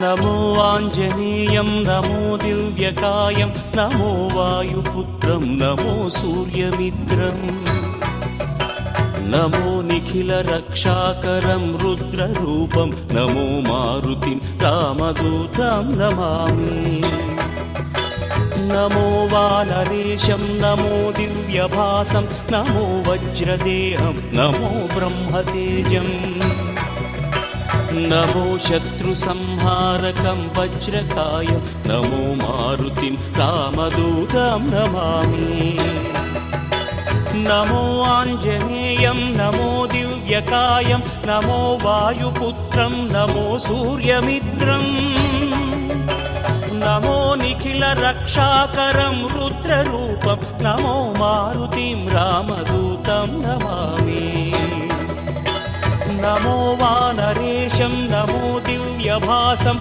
नमो आञ्जनेयं नमो दिव्यकायं नमो वायुपुत्रं नमो सूर्यमित्रम् नमो निखिलरक्षाकरं रुद्ररूपं नमो मारुतिं रामदूतं Namami नमो वानरेशं नमो दिव्यभासं नमो वज्रदेहं नमो ब्रह्मतेजम् नमो शत्रुसंहारकं वज्रकायं नमो मारुतिं रामदूतं Namami नमो आञ्जनेयं नमो दिव्यकायं नमो वायुपुत्रं नमो सूर्यमित्रम् नमो निखिलरक्षाकरं रुद्ररूपं नमो मारुतिं रामदूतं Namami नमो वानरेशं नमो दिव्यभासं